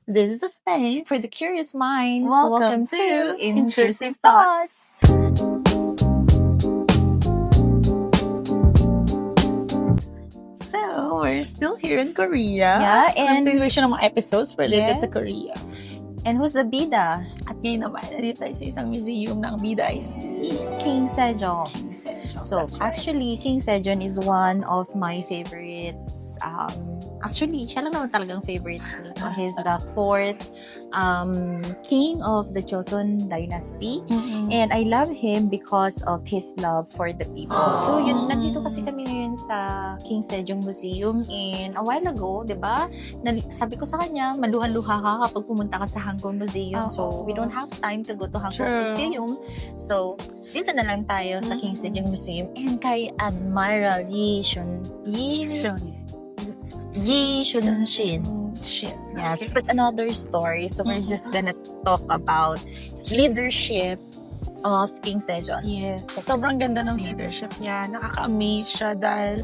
This is a space For the curious minds, Welcome to Intrusive Thoughts. So, we're still here in Korea. Yeah, and- continuation ng mga episodes related to Yes. Korea. And who's the bida? At ngayon naman, nandito tayo sa isang museum ng bida ay si King Sejong. King Sejong. So, That's right. actually, King Sejong is one of my favorites. Actually, siya lang naman talagang favorite ko. He's the fourth king of the Joseon dynasty. Mm-mm. And I love him because of his love for the people. So, yun, nandito kasi kami ngayon sa King Sejong Museum. And a while ago, di ba, sabi ko sa kanya, maluha-luha ka kapag pumunta ka sa Hangul Museum. So, we don't have time to go to Hangul True. Museum. So, dito na lang tayo sa King Sejong Museum. And kay Admiral Yi Shunshin. Shit. Yes, but another story. So, we're just gonna talk about leadership of King Sejong. Yes. Sobrang ganda ng leadership niya. Nakaka-amaze siya dahil,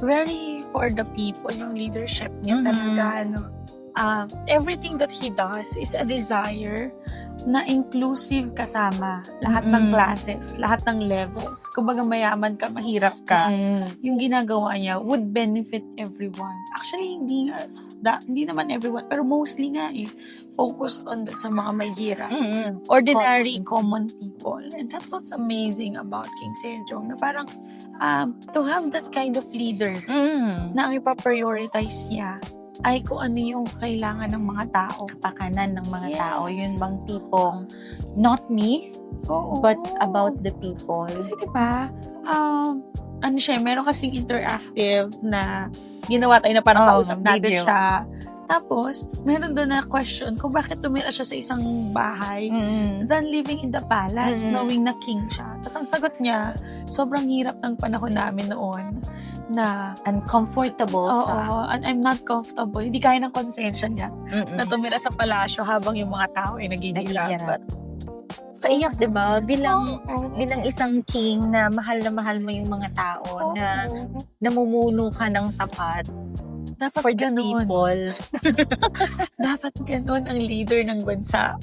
very for the people yung leadership niya talaga. Everything that he does is a desire na inclusive kasama. Lahat ng classes, lahat ng levels. Kumbaga mayaman ka, mahirap ka. Yung ginagawa niya would benefit everyone. Actually, hindi naman everyone, pero mostly nga focused on sa mga mahirap. Ordinary, common people. And that's what's amazing about King Sejong. Na parang, to have that kind of leader na ang ipaprioritize niya ay kung ano yung kailangan ng mga tao. Kapakanan ng mga Yes. tao. Yun bang tipong, not me, Oo. but about the people. Kasi diba, meron kasing interactive na ginawa tayo na parang kausap natin video. siya. Tapos, meron doon na question kung bakit tumira siya sa isang bahay than living in the palace, knowing na king siya. Tapos ang sagot niya, sobrang hirap ng panahon namin noon na Uncomfortable oo, and I'm not comfortable. Hindi kaya ng konsensya niya na tumira sa palasyo habang yung mga tao ay naghihirap. Naghihirap. Kaiyak, di ba? Bilang isang king na mahal mo yung mga tao, na namumuno ka ng tapat Dapat for the ganun. people. Dapat ganun ang leader ng bansa.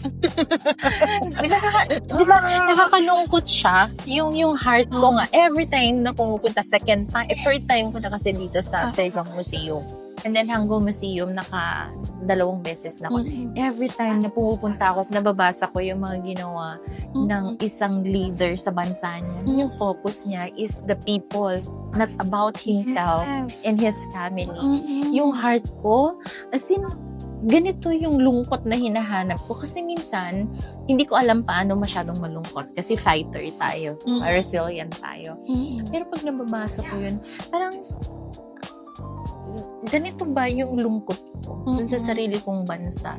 Di ba, nakakalungkot siya. Yung heart ko nga, every time na pumupunta, third time ko na kasi dito sa Sejong Museum. And then Hangul Museum, 2 beses na ako. Every time na pumupunta ako, nababasa ko yung mga ginawa ng isang leader sa bansa niya. Yung focus niya is the people, not about himself and his family. Yung heart ko, as in, ganito yung lungkot na hinahanap ko. Kasi minsan, hindi ko alam paano masyadong malungkot. Kasi fighter tayo. Resilient tayo. Pero pag nababasa ko yun, parang, ganito ba yung lungkot ko dun sa sarili kong bansa?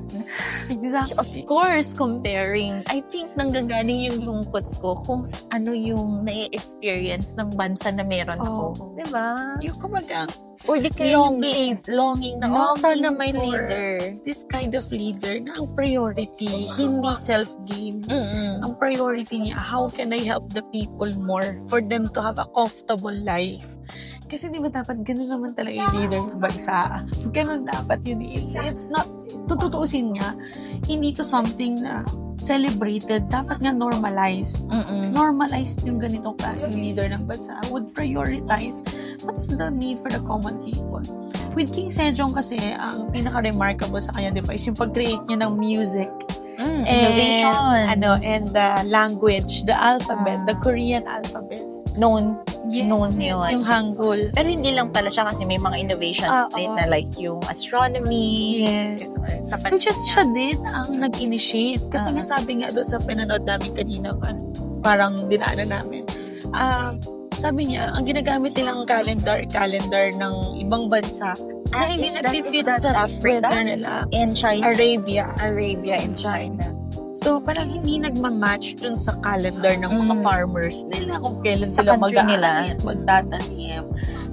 Exactly. Of course, comparing, I think nanggagaling yung lungkot ko kung ano yung na-experience ng bansa na meron ako. Diba? Yung kumaga, Or di kaya longing na, sana may for leader. this kind of leader na ang priority, hindi self-gain. Ang priority niya, how can I help the people more for them to have a comfortable life? Kasi di ba dapat ganun naman talaga yung leader ng bansa? Ganun dapat yun. It's not, tututuusin niya, hindi to something na celebrated, dapat nga normalized. Normalized yung ganitong klaseng leader ng bansa would prioritize what is the need for the common people. With King Sejong kasi, ang pinaka-remarkable sa kanya, di ba, is yung pag-create niya ng music. Innovation. And the language, the alphabet, the Korean alphabet. Known yun. Yung Hangul. Pero hindi lang pala siya kasi may mga innovation din na like yung astronomy. Yes. Sa Which is siya din ang nag-initiate. Kasi nga sabi nga doon sa pinanood namin kanina, parang dinaanan namin. Sabi niya, ang ginagamit nilang calendar ng ibang bansa na hindi nag-fit sa weather nila. In China. Arabia and China. So, parang hindi nagmamatch dun sa calendar ng mga farmers nila kung kailan Sa sila country nila. magtatanim.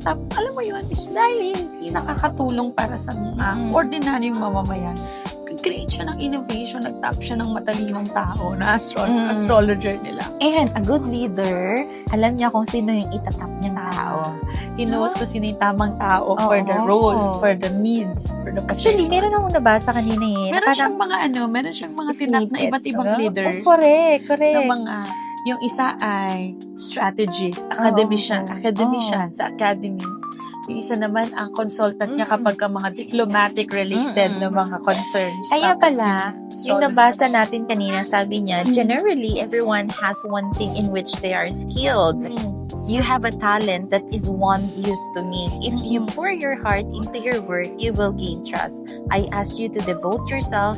Alam mo yun, dahil hindi nakakatulong para sa ordinaryong mamamayan, create siya ng innovation, nag-tap siya ng matalinong tao na astrologer nila. And a good leader, alam niya kung sino yung itatap niyang tao. He knows kung sino yung tamang tao for the Oo. role, for the need, for the Actually, position. meron akong nabasa kanina eh. Meron siyang mga tinap na iba't ibang leaders. Correct. Na mga, yung isa ay strategist, academician sa academy. Yung isa naman ang consultant niya kapag ka mga diplomatic related na mga concerns. Kaya Tapos pala, yung astrologer. nabasa natin kanina, sabi niya, generally, everyone has one thing in which they are skilled. You have a talent that is one used to me. If you pour your heart into your work, you will gain trust. I ask you to devote yourself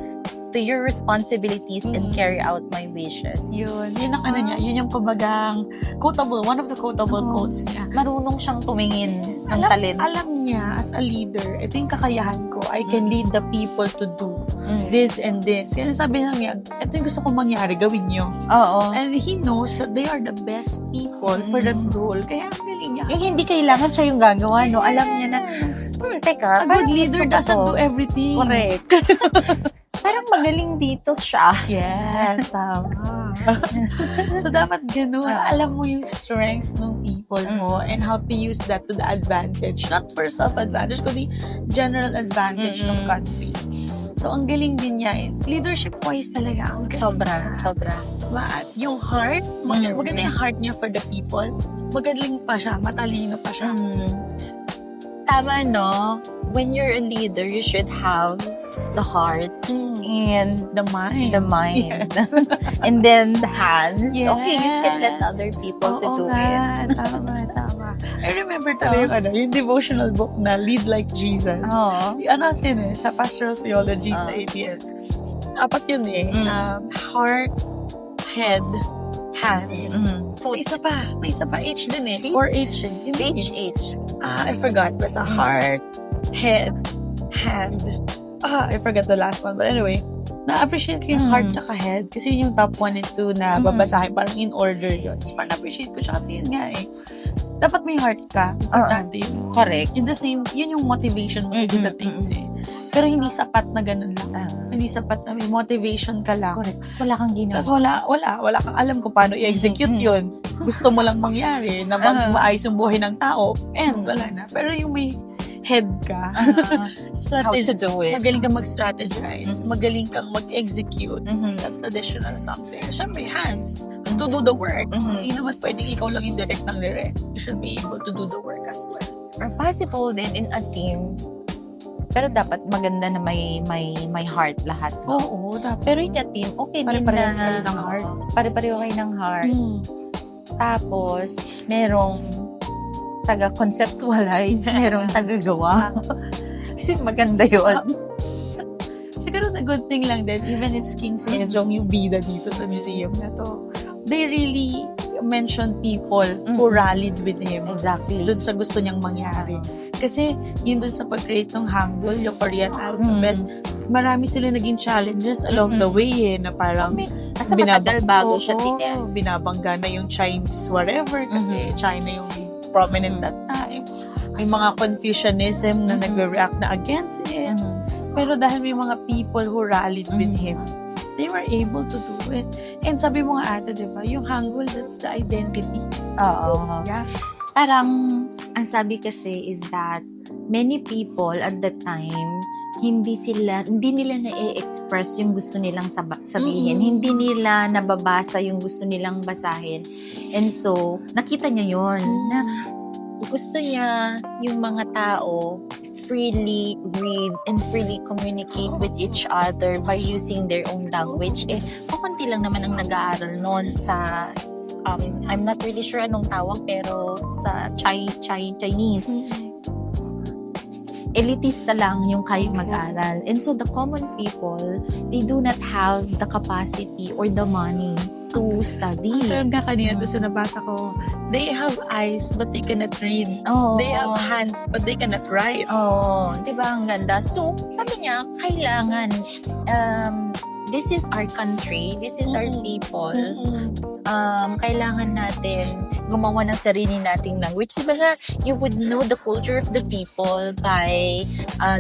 to your responsibilities and carry out my wishes. Yun ang ano niya, yun yung kumbagang one of the quotable quotes niya. Marunong siyang tumingin ng talent. Alam niya, as a leader, ito yung kakayahan ko. I can lead the people to do this and this. Kaya sabi niya, ito yung gusto kong mangyari, gawin niyo. Oo. And he knows that they are the best people for that role. Kaya ang galing niya. Yung hindi kailangan siya yung gagawa, no? Alam niya na, teka, A good leader doesn't do everything. Correct. Parang magaling dito siya. Yes, tama. So, dapat ganun. Alam mo yung strengths ng people mo and how to use that to the advantage. Not for self-advantage, kundi general advantage ng country. So, ang galing din niya. Leadership-wise talaga. Ang galing. Sobra. Yung heart, maganda yung heart niya for the people. Magaling pa siya, matalino pa siya. Tama, no? When you're a leader, you should have the heart and The mind. the mind. Yes. And then the hands. Yes. Okay, you can let other people to do it. Tama. I remember talaga yung devotional book na Lead Like Jesus. Oo. Ano yun sa pastoral theology sa ATS. Apat yun heart, head, hand. May isa pa, H din eh. Feet. 4H eh. Hindi. H. I forgot. Basta heart, head, hand. I forgot the last one. But anyway, na-appreciate ko yung heart tsaka head. Kasi yun yung top 1 and 2 na babasahin. Parang in order yun. So, parang na-appreciate ko siya kasi yun nga eh. Dapat may heart ka. Importante yun. Correct. Yun yung motivation mo to do the things eh. Pero hindi sapat na ganun lang. Hindi sapat na may motivation ka lang. Correct. Tapos wala kang ginawa. Tapos wala kang alam kung paano i-execute yun. Gusto mo lang mangyari na maayos yung buhay ng tao and wala na. Pero yung may head ka, How to do it. magaling kang mag-strategize, magaling kang mag-execute. That's additional something. Siyempre, hands to do the work. Hindi naman pwedeng ikaw lang yung direct ng direct. You should be able to do the work as well. Or possible din in a team. Pero dapat maganda na may heart lahat. Oo, dapat. Pero in a team, okay din na. Pare-parehas kayo ng heart. Pare-pareho kayo ng heart. Tapos, merong taga-conceptualize, merong taga-gawa. Kasi maganda yun. Siguro the good thing lang din, even it's King Sejong, yung bida dito sa museum na to, they really mention people who rallied with him. Exactly. Dun sa gusto niyang mangyari. Kasi yun dun sa pag-create ng Hangul, yung Korean alphabet, marami sila naging challenges along the way na parang Kasi matagal bago siya tines. binabangga na yung Chinese whatever kasi China yung prominent that time. May mga Confucianism na nagre-react na against it. Pero dahil may mga people who rallied with him, they were able to do it. And sabi mo nga ate, diba, yung Hangul, that's the identity. Oo. Yeah. Parang, ang sabi kasi is that many people at the time, hindi nila na-express yung gusto nilang sabihin. Hindi nila nababasa yung gusto nilang basahin. And so, nakita niya yon na gusto niya yung mga tao freely read and freely communicate with each other by using their own language. Kukunti lang naman ang nag-aaral noon sa I'm not really sure anong tawag, pero sa Chinese. Elitista lang yung kayang mag-aral. And so the common people, they do not have the capacity or the money to study. Pero nga kanina doon sa nabasa ko, they have eyes but they cannot read. Oh. They have hands but they cannot write. Oh, di ba ang ganda? So, sabi niya, kailangan, this is our country, this is our people, kailangan natin gumawa ng sarili nating language. Diba na, you would know the culture of the people by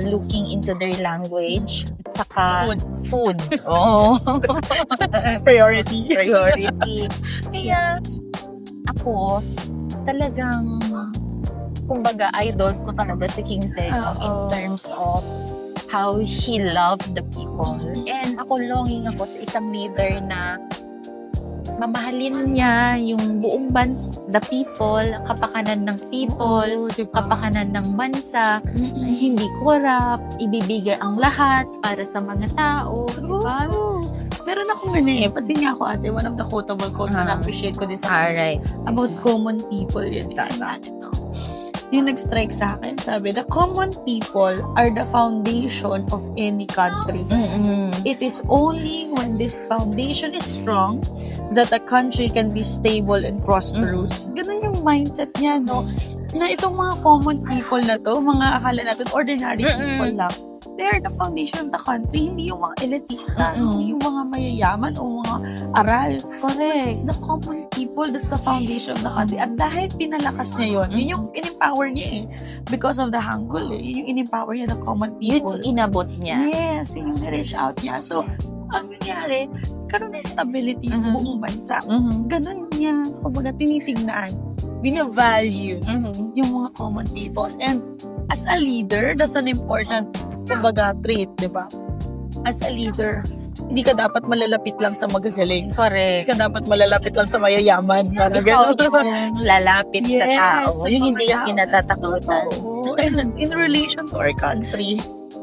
looking into their language. At saka, food. Oh. Priority. Kaya, ako, talagang kumbaga, idol ko talaga si King Sejong in terms of how he loved the people. And ako, longing ako sa isang leader na mamahalin niya yung buong the people, kapakanan ng people, kapakanan ng bansa, hindi corrupt, ibibigay ang lahat para sa mga tao. Diba? Meron akong pati nga ako ate, one of the quotable quotes na appreciate ko din sa Alright. about common people yun. Yung nag-strike sa akin, sabi, the common people are the foundation of any country. It is only when this foundation is strong that a country can be stable and prosperous. Ganun yung mindset niya, no? Na itong mga common people na to, mga akala natin ordinary people lang, they are the foundation of the country. Hindi yung mga elitista, hindi yung mga mayayaman o mga aral. Correct. It's the common people that's the foundation of the country. At dahil pinalakas niya yun yung in-empower niya eh. Because of the Hangul eh. Yun yung in-empower niya, the common people. Yun inabot niya. Yes, yun yung reach out niya. So, ang nangyari, karoon na stability yung buong bansa. Ganun niya, kumbaga, tinitignan. Bina-value yung mga common people. And as a leader, that's an important, kumbaga, trait, di ba? As a leader, hindi ka dapat malalapit lang sa magagaling. Correct. Hindi ka dapat malalapit lang sa mayayaman. Ikaw yung lalapit sa tao. Sa Yung mga hindi yung tao. kinatatakutan. Oo. And in relation to our country,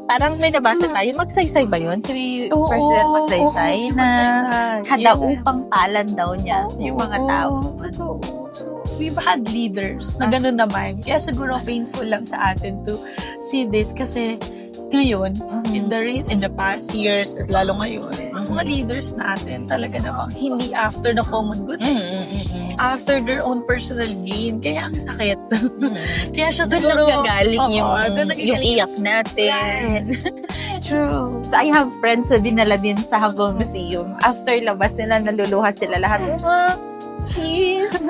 Parang may nabasa tayo, magsaysay ba yun? Si President Magsaysay si na Magsaysay. kadaupang palan daw niya yung mga tao. Totoo. So, we've had leaders na gano'n naman. Kaya siguro painful lang sa atin to see this kasi ngayon, in the past years, at lalo ngayon, mga leaders natin talaga namang hindi after the common good. After their own personal gain. Kaya ang sakit. Kaya siya Doon siguro... nagagaling doon yung iyak natin. True. So, I have friends na dinala din sa Hangul Museum. After labas nila, naluluha sila lahat. Sis,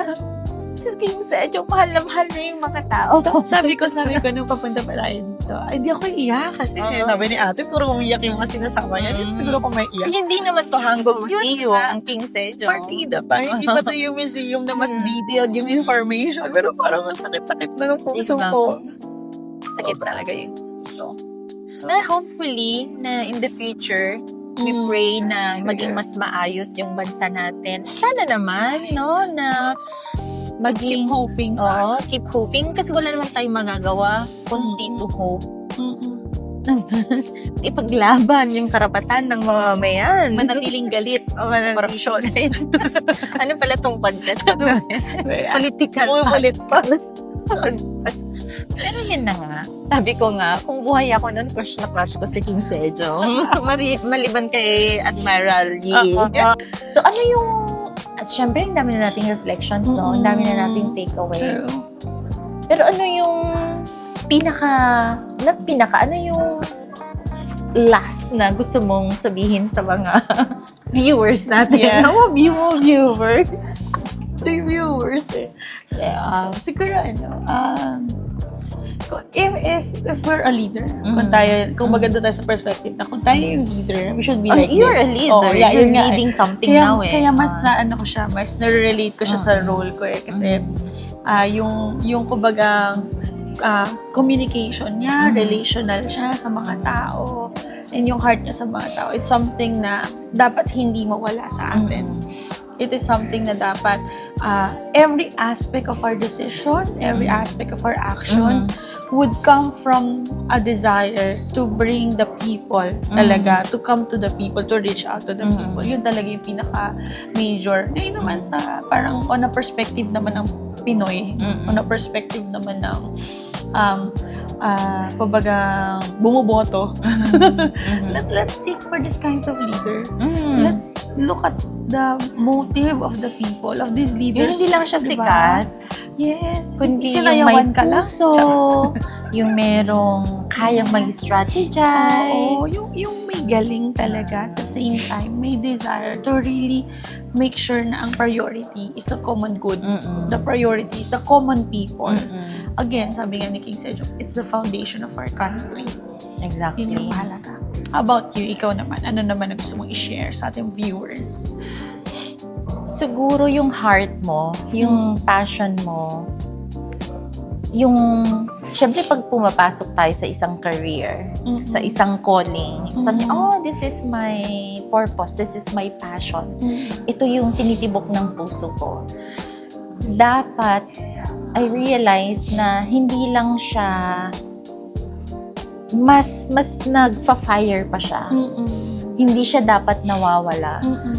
King Sejong, mahal na yung mga tao. sabi ko nung papunta pa tayo dito, ay, di ako iiyak kasi sabi ni ate, puro umiyak yung mga sinasama niya. Siguro ko may iyak. Hindi naman to Hangul Museum, nga. ang King Sejong. Partida pa. Hindi pa to yung museum na mas detailed yung information. Pero parang mas sakit-sakit na ng puso Diba? ko. Sakit talaga yun. So, na hopefully, na in the future, we pray na maging mas maayos yung bansa natin. Sana naman, no, na Keep maging hoping. keep hoping kasi wala naman tayong magagawa kundi to hope. Ipaglaban yung karapatan ng mga mamayan. Manatiling galit. Korupsyon. Ano pala tong budget? Political. Ulit pa. Pero yun na nga. Sabi ko nga, kung buhay ako nun, crush na crush ko si King Sejong. Maliban kay Admiral Yi. So, ano yung... Siyempre, ang dami na nating reflections, no? Ang dami na nating takeaway. True. Pero ano yung ano yung last na gusto mong sabihin sa mga viewers natin? Yeah. Mga viewers. The viewers eh. Siguro if we're a leader, kung maganda tayo sa perspective na kung tayo yung leader, we should be like you're this. a leader. You're You're leading something kaya, now eh. Kaya mas ko siya, mas nare-relate ko siya sa role ko eh. Kasi yung kumbaga communication niya, relational siya sa mga tao, and yung heart niya sa mga tao, it's something na dapat hindi mawala sa atin. It is something na dapat every aspect of our decision, every aspect of our action would come from a desire to bring the people talaga, to come to the people, to reach out to the people. Yun talaga yung pinaka-major. Ngayon naman sa parang on a perspective naman ng Pinoy, on a perspective naman ng kumbaga bumoboto. Let's seek for these kinds of leader. Let's look at the motive of the people, of these Yung leaders. hindi lang siya diba? sikat, Yes. kundi yung Sinayawan may ka lang. puso, yung merong kayang mag-strategize. Oo, yung may galing talaga. At the same time, may desire to really make sure na ang priority is the common good. The priority is the common people. Again, sabi nga ni King Sejong, it's the foundation of our country. Exactly. Yun yung mahalaga. How about you? Ikaw naman. Ano naman ang gusto mong i-share sa ating viewers? Siguro yung heart mo, yung passion mo, syempre pag pumapasok tayo sa isang career, Mm-mm. sa isang calling, sabi niya, Mm-mm. this is my purpose, this is my passion. Mm. Ito yung tinitibok ng puso ko. Dapat, I realize na hindi lang siya, mas nagfa-fire pa siya. Mm-mm. Hindi siya dapat nawawala. Mm-mm.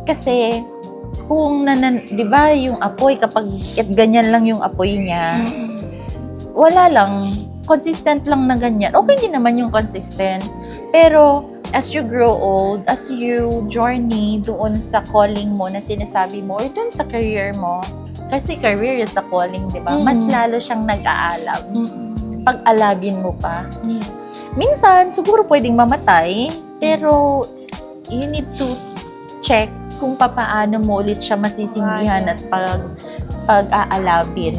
Kasi, kung di ba yung apoy, kapag ganyan lang yung apoy niya, Mm-mm. wala lang, consistent lang na ganyan. Okay din naman yung consistent. Pero, as you grow old, as you journey doon sa calling mo na sinasabi mo, or doon sa career mo, kasi career is a calling, di ba? Mas Mhm. lalo siyang nag-aalab. Mm-mm. Pag-alabin mo pa. Yes. Minsan, siguro pwedeng mamatay, pero you need to check kung papaano mo ulit siya masisindihan at pag-aalabin.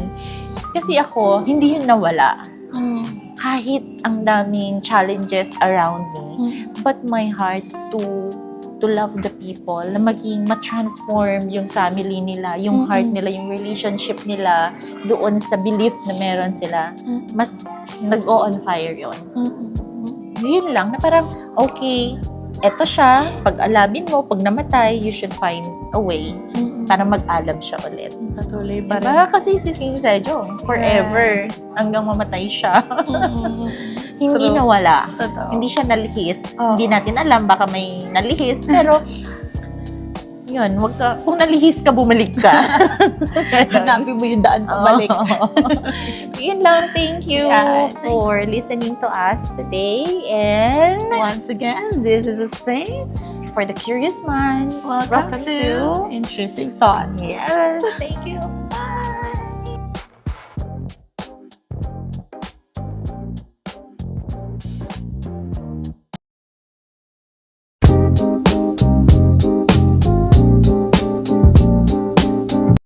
Kasi ako, hindi yun nawala. Mm. Kahit ang daming challenges around me, Mm. but my heart to love the people, na maging ma-transform yung family nila, yung heart nila, yung relationship nila doon sa belief na meron sila, Mm. mas nag-o-on fire yun. Mm-mm. Yun lang, na parang, okay, eto siya, pag-alabin mo, pag namatay, you should find a way Mm-mm. para mag-alab siya ulit. Patuloy pa rin. Diba? Kasi si King Sejong, forever, hanggang mamatay siya. Mm-mm. Hindi True. nawala. Totoo. Hindi siya nalihis. Oo. Hindi natin alam, baka may nalihis. Pero, yun, kung nalihis ka, bumalik ka. Hanapin mo yung daan pabalik. Oo. Yun lang, thank you Yeah, thank for listening to us today. And Once again, this is a space. for the curious minds, Welcome to Interesting Thoughts. Yes, thank you.